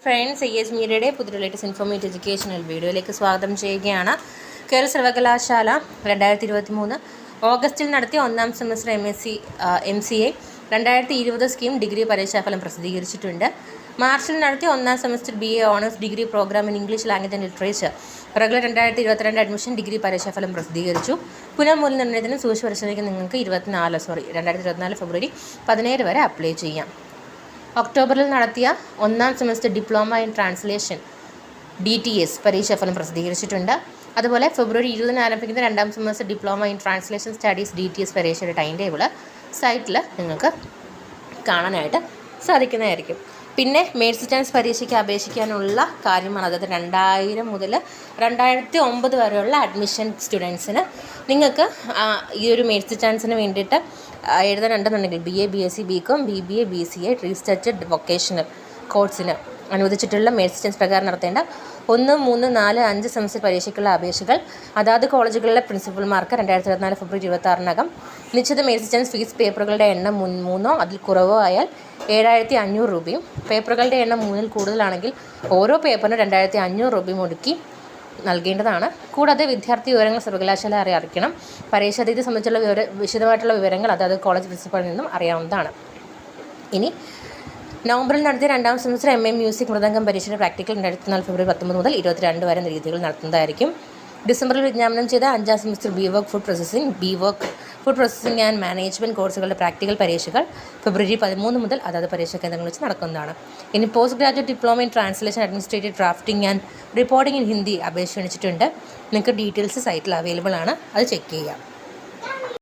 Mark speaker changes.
Speaker 1: Friends, മീഡിയയുടെ പുതിയ latest informative educational വീഡിയോയിലേക്ക് സ്വാഗതം ചെയ്യുകയാണ്. കേരള സർവകലാശാല 2023 ഓഗസ്റ്റിൽ നടത്തിയ ഒന്നാം സെമസ്റ്റർ MCA 2020 സ്കീം ഡിഗ്രി പരീക്ഷാഫലം പ്രസിദ്ധീകരിച്ചിട്ടുണ്ട്. മാർച്ചിൽ നടത്തിയ ഒന്നാം semester BA honours degree programme in English language and literature regular 2022 admission degree പരീക്ഷാഫലം പ്രസിദ്ധീകരിച്ചു. പുനർമൂല്യനിർണ്ണയത്തിനും സൂക്ഷ്മ പരിശോധനയ്ക്ക് നിങ്ങൾക്ക് 2024 ഫെബ്രുവരി 17 വരെ അപ്ലൈ ചെയ്യാം. ഒക്ടോബറിൽ നടത്തിയ ഒന്നാം semester diploma in translation DTS പരീക്ഷാഫലം പ്രസിദ്ധീകരിച്ചിട്ടുണ്ട്. അതുപോലെ ഫെബ്രുവരി 20 ആരംഭിക്കുന്ന രണ്ടാം semester diploma in translation studies DTS പരീക്ഷയുടെ ടൈം ടേബിൾ സൈറ്റിൽ നിങ്ങൾക്ക് കാണാനായിട്ട് സാധിക്കുന്നതായിരിക്കും. പിന്നെ മേഴ്സി ചാൻസ് പരീക്ഷയ്ക്ക് അപേക്ഷിക്കാനുള്ള കാര്യമാണ്. അതായത് 2000 മുതൽ 2009 വരെയുള്ള അഡ്മിഷൻ സ്റ്റുഡൻസിന് നിങ്ങൾക്ക് ഈ ഒരു മേഴ്സി ചാൻസിന് വേണ്ടിയിട്ട് എഴുതാനുണ്ടെന്നുണ്ടെങ്കിൽ BA BSc BCom BBA BCA restructured vocational കോഴ്സിന് അനുവദിച്ചിട്ടുള്ള മേഴ്സി ചാൻസ് പ്രകാരം നടത്തേണ്ട 1, 3, 4, 5 സെമസ്റ്റർ പരീക്ഷയ്ക്കുള്ള അപേക്ഷകൾ അതാത് കോളേജുകളിലെ പ്രിൻസിപ്പൽമാർക്ക് 2024 ഫെബ്രുവരി 26 നിശ്ചിത മേഴ്സി ചാൻസ് ഫീസ് പേപ്പറുകളുടെ എണ്ണം 3 അതിൽ കുറവോ ആയാൽ 7500 രൂപയും പേപ്പറുകളുടെ എണ്ണം 3 കൂടുതലാണെങ്കിൽ ഓരോ പേപ്പറിനും 2500 രൂപയും ഒടുക്കി നൽകേണ്ടതാണ്. കൂടാതെ വിദ്യാർത്ഥി വിവരങ്ങൾ സർവകലാശാല അറിയിക്കണം. പരീക്ഷാ തീയതി സംബന്ധിച്ചുള്ള വിശദമായിട്ടുള്ള വിവരങ്ങൾ അതായത് കോളേജ് പ്രിൻസിപ്പളിൽ നിന്നും അറിയാവുന്നതാണ്. ഇനി നവംബറിൽ നടത്തിയ രണ്ടാം സെമസ്റ്റർ MA മ്യൂസിക് മൃദംഗം പരീക്ഷയുടെ പ്രാക്ടിക്കൽ 2024 ഫെബ്രുവരി 19 മുതൽ 22 വരെ രീതികൾ നടത്തുന്നതായിരിക്കും. ഡിസംബറിൽ വിജ്ഞാപനം ചെയ്ത അഞ്ചാം semester BWork food processing and management കോഴ്സുകളുടെ പ്രാക്ടിക്കൽ പരീക്ഷകൾ ഫെബ്രുവരി 13 മുതൽ അതാത് പരീക്ഷാ കേന്ദ്രങ്ങളിൽ വെച്ച് നടക്കുന്നതാണ്. ഇനി post graduate diploma in translation administrative drafting and reporting in Hindi അപേക്ഷ ക്ഷണിച്ചിട്ടുണ്ട്. നിങ്ങൾക്ക് ഡീറ്റെയിൽസ് സൈറ്റിൽ അവൈലബിൾ ആണ്, അത് ചെക്ക് ചെയ്യാം.